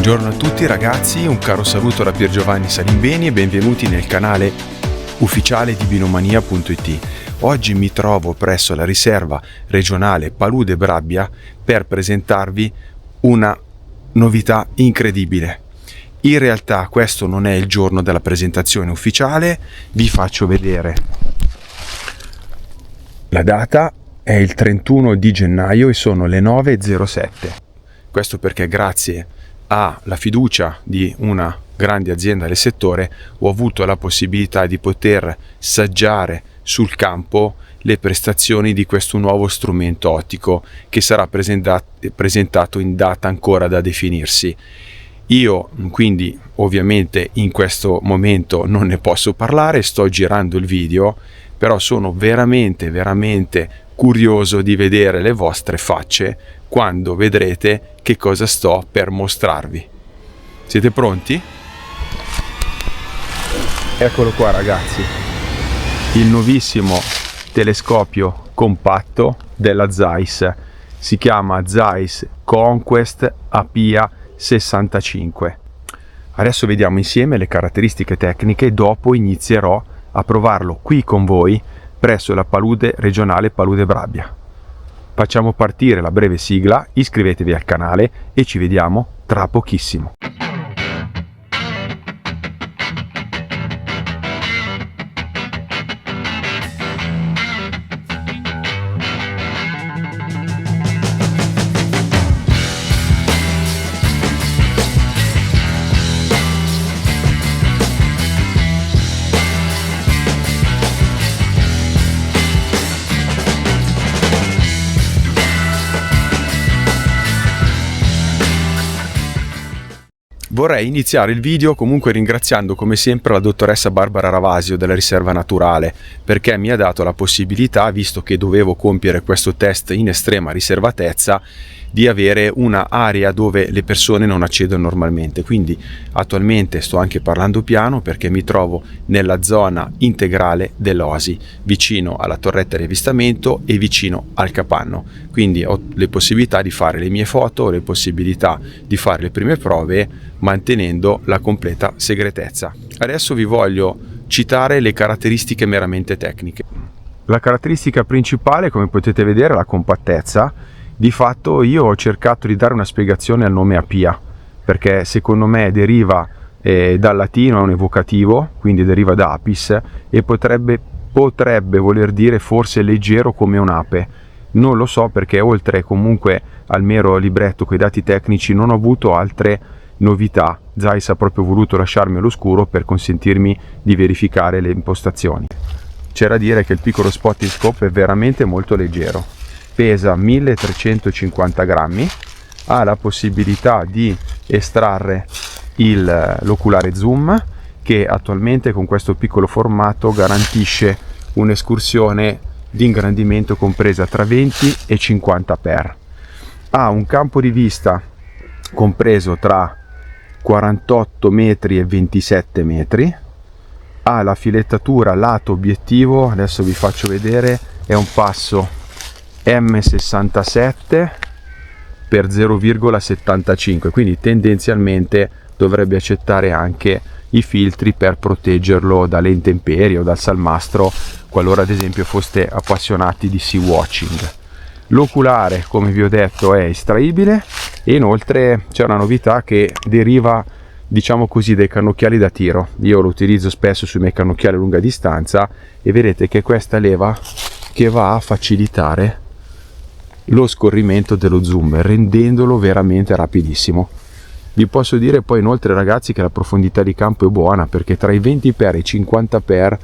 Buongiorno a tutti ragazzi, un caro saluto da Pier Giovanni Salimbeni e benvenuti nel canale ufficiale di Binomania.it. Oggi mi trovo presso la riserva regionale Palude Brabbia per presentarvi una novità incredibile. In realtà questo non è il giorno della presentazione ufficiale, vi faccio vedere la data, è il 31 di gennaio e sono le 9:07. Questo perché grazie alla fiducia di una grande azienda del settore ho avuto la possibilità di poter saggiare sul campo le prestazioni di questo nuovo strumento ottico che sarà presentato in data ancora da definirsi. Io quindi ovviamente in questo momento non ne posso parlare, sto girando il video, però sono veramente curioso di vedere le vostre facce quando vedrete che cosa sto per mostrarvi. Siete pronti? Eccolo qua ragazzi, il nuovissimo telescopio compatto della Zeiss, si chiama Zeiss Conquest APIA 65. Adesso vediamo insieme le caratteristiche tecniche, dopo inizierò a provarlo qui con voi presso la Palude regionale Palude Brabbia. Facciamo partire la breve sigla, iscrivetevi al canale e ci vediamo tra pochissimo. Vorrei iniziare il video comunque ringraziando come sempre la dottoressa Barbara Ravasio della Riserva Naturale perché mi ha dato la possibilità, visto che dovevo compiere questo test in estrema riservatezza, di avere una area dove le persone non accedono normalmente. Quindi attualmente sto anche parlando piano perché mi trovo nella zona integrale dell'Oasi, vicino alla torretta di avvistamento e vicino al capanno. Quindi ho le possibilità di fare le mie foto, ho le possibilità di fare le prime prove mantenendo la completa segretezza. Adesso vi voglio citare le caratteristiche meramente tecniche. La caratteristica principale, come potete vedere, è la compattezza. Di fatto io ho cercato di dare una spiegazione al nome APIA perché secondo me deriva dal latino, è un evocativo, quindi deriva da apis e potrebbe voler dire forse leggero come un'ape. Non lo so perché oltre comunque al mero libretto con i dati tecnici non ho avuto altre novità. Zeiss ha proprio voluto lasciarmi all'oscuro per consentirmi di verificare le impostazioni. C'è da dire che il piccolo spotting scope è veramente molto leggero, pesa 1350 grammi, ha la possibilità di estrarre l'oculare zoom che attualmente con questo piccolo formato garantisce un'escursione di ingrandimento compresa tra 20 e 50x. Ha un campo di vista compreso tra 48 metri e 27 metri, ha la filettatura lato obiettivo, adesso vi faccio vedere, è un passo M67 per 0,75, quindi tendenzialmente dovrebbe accettare anche i filtri per proteggerlo dalle intemperie o dal salmastro qualora ad esempio foste appassionati di sea watching. L'oculare, come vi ho detto, è estraibile e inoltre c'è una novità che deriva, diciamo così, dai cannocchiali da tiro. Io lo utilizzo spesso sui miei cannocchiali a lunga distanza e vedete che questa leva che va a facilitare lo scorrimento dello zoom rendendolo veramente rapidissimo. Vi posso dire poi inoltre ragazzi che la profondità di campo è buona perché tra i 20x e i 50x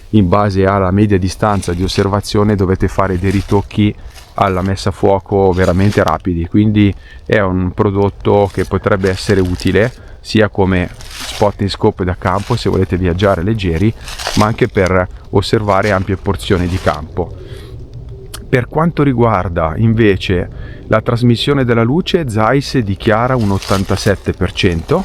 in base alla media distanza di osservazione dovete fare dei ritocchi alla messa a fuoco veramente rapidi, quindi è un prodotto che potrebbe essere utile sia come spotting scope da campo se volete viaggiare leggeri, ma anche per osservare ampie porzioni di campo. Per quanto riguarda invece la trasmissione della luce, Zeiss dichiara un 87%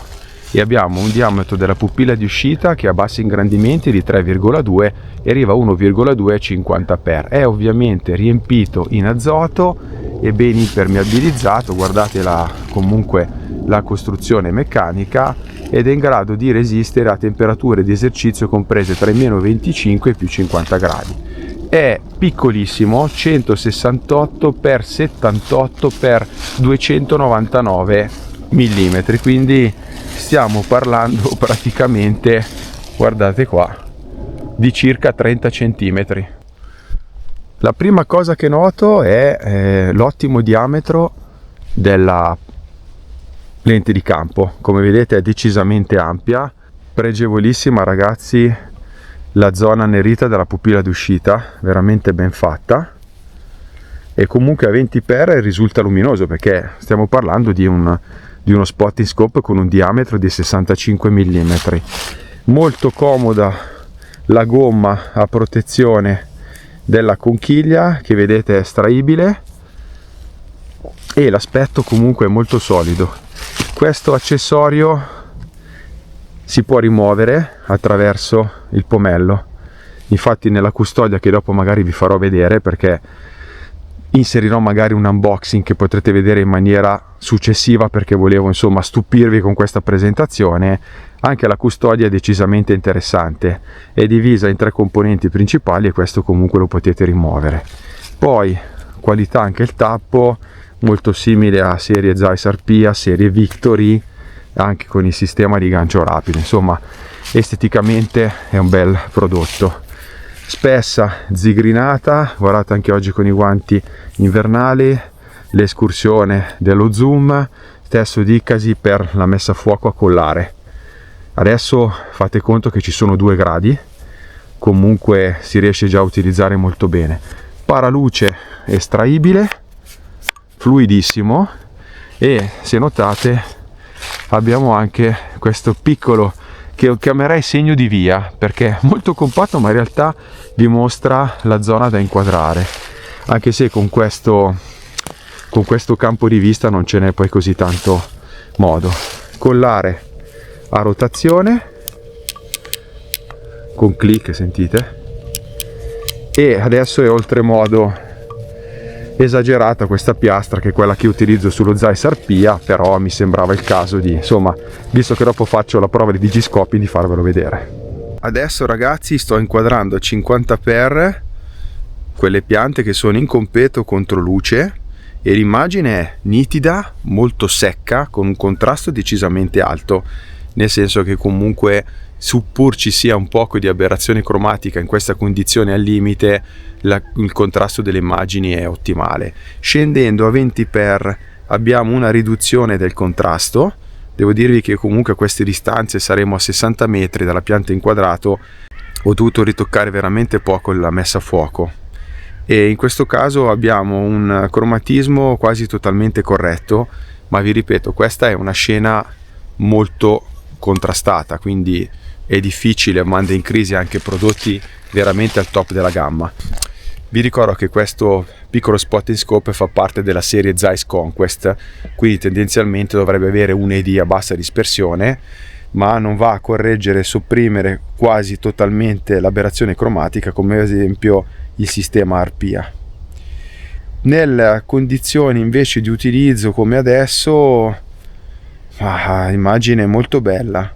e abbiamo un diametro della pupilla di uscita che a bassi ingrandimenti di 3,2 e arriva a 1,250x. È ovviamente riempito in azoto e ben impermeabilizzato, guardate comunque la costruzione meccanica ed è in grado di resistere a temperature di esercizio comprese tra i meno 25 e più 50 gradi. È piccolissimo, 168 x 78 x 299 mm, quindi stiamo parlando praticamente, guardate qua, di circa 30 cm. La prima cosa che noto è l'ottimo diametro della lente di campo. Come vedete è decisamente ampia, pregevolissima ragazzi la zona annerita della pupilla d'uscita, veramente ben fatta, e comunque a 20x risulta luminoso perché stiamo parlando di uno spotting scope con un diametro di 65 mm. Molto comoda la gomma a protezione della conchiglia, che vedete è estraibile, e l'aspetto comunque è molto solido. Questo accessorio si può rimuovere attraverso il pomello, infatti nella custodia, che dopo magari vi farò vedere perché inserirò magari un unboxing che potrete vedere in maniera successiva, perché volevo insomma stupirvi con questa presentazione, anche la custodia è decisamente interessante, è divisa in 3 componenti principali e questo comunque lo potete rimuovere. Poi qualità anche il tappo, molto simile a serie Zeiss Arpia, serie Victory, anche con il sistema di gancio rapido. Insomma, esteticamente è un bel prodotto. Spessa, zigrinata, guardate anche oggi con i guanti invernali, l'escursione dello zoom, stesso dicasi per la messa a fuoco a collare. Adesso fate conto che ci sono 2 gradi, comunque si riesce già a utilizzare molto bene. Paraluce estraibile, fluidissimo, e se notate abbiamo anche questo piccolo, che chiamerei segno di via, perché è molto compatto ma in realtà vi mostra la zona da inquadrare, anche se con questo campo di vista non ce n'è poi così tanto modo. Collare a rotazione con click, sentite, e adesso è oltremodo esagerata questa piastra, che è quella che utilizzo sullo Zeiss Arpia, però mi sembrava il caso di, insomma, visto che dopo faccio la prova di digiscoping, di farvelo vedere. Adesso ragazzi sto inquadrando a 50x quelle piante che sono in completo controluce e l'immagine è nitida, molto secca, con un contrasto decisamente alto, nel senso che comunque seppur ci sia un poco di aberrazione cromatica in questa condizione al limite, il contrasto delle immagini è ottimale. Scendendo a 20x abbiamo una riduzione del contrasto. Devo dirvi che comunque a queste distanze saremo a 60 metri dalla pianta inquadrato, ho dovuto ritoccare veramente poco la messa a fuoco, e in questo caso abbiamo un cromatismo quasi totalmente corretto, ma vi ripeto, questa è una scena molto contrastata, quindi è difficile, manda in crisi anche prodotti veramente al top della gamma. Vi ricordo che questo piccolo spotting scope fa parte della serie Zeiss Conquest, quindi tendenzialmente dovrebbe avere un ED a bassa dispersione, ma non va a correggere e sopprimere quasi totalmente l'aberrazione cromatica, come ad esempio il sistema Arpia. Nelle condizioni invece di utilizzo come adesso, l'immagine è molto bella,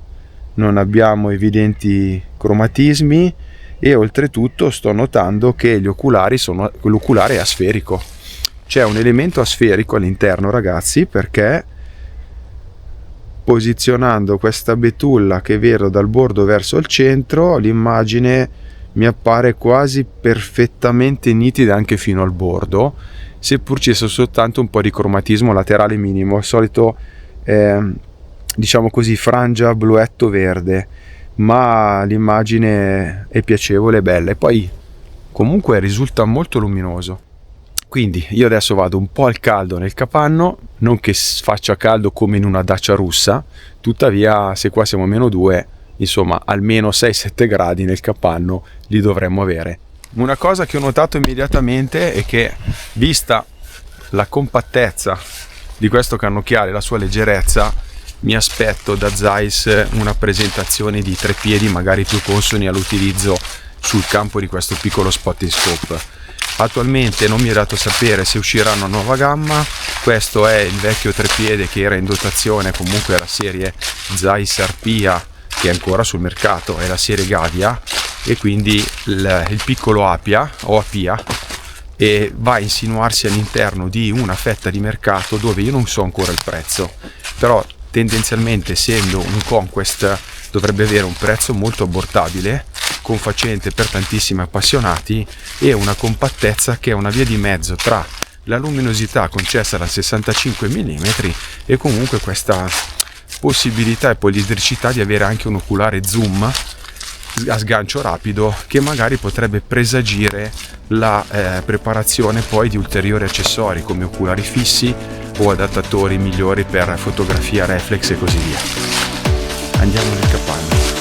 non abbiamo evidenti cromatismi, e oltretutto sto notando che l'oculare è asferico. C'è un elemento asferico all'interno ragazzi, perché posizionando questa betulla che vedo dal bordo verso il centro, l'immagine mi appare quasi perfettamente nitida anche fino al bordo, seppur ci sia soltanto un po' di cromatismo laterale minimo, il solito diciamo così frangia bluetto verde, ma l'immagine è piacevole e bella, e poi comunque risulta molto luminoso. Quindi io adesso vado un po' al caldo nel capanno, non che faccia caldo come in una Dacia russa, tuttavia se qua siamo a -2, insomma almeno 6-7 gradi nel capanno li dovremmo avere. Una cosa che ho notato immediatamente è che, vista la compattezza di questo cannocchiale, la sua leggerezza, mi aspetto da Zeiss una presentazione di 3 piedi magari più consoni all'utilizzo sul campo di questo piccolo spotting scope. Attualmente non mi è dato sapere se uscirà una nuova gamma. Questo è il vecchio trepiede che era in dotazione, comunque la serie Zeiss Arpia, che è ancora sul mercato, è la serie Gavia, e quindi il piccolo Apia o Apia, e va a insinuarsi all'interno di una fetta di mercato dove io non so ancora il prezzo, però tendenzialmente, essendo un Conquest, dovrebbe avere un prezzo molto abbordabile, confacente per tantissimi appassionati, e una compattezza che è una via di mezzo tra la luminosità concessa da 65 mm e comunque questa possibilità e poliedricità di avere anche un oculare zoom a sgancio rapido, che magari potrebbe presagire la preparazione poi di ulteriori accessori come oculari fissi o adattatori migliori per fotografia reflex e così via. Andiamo nel capanno.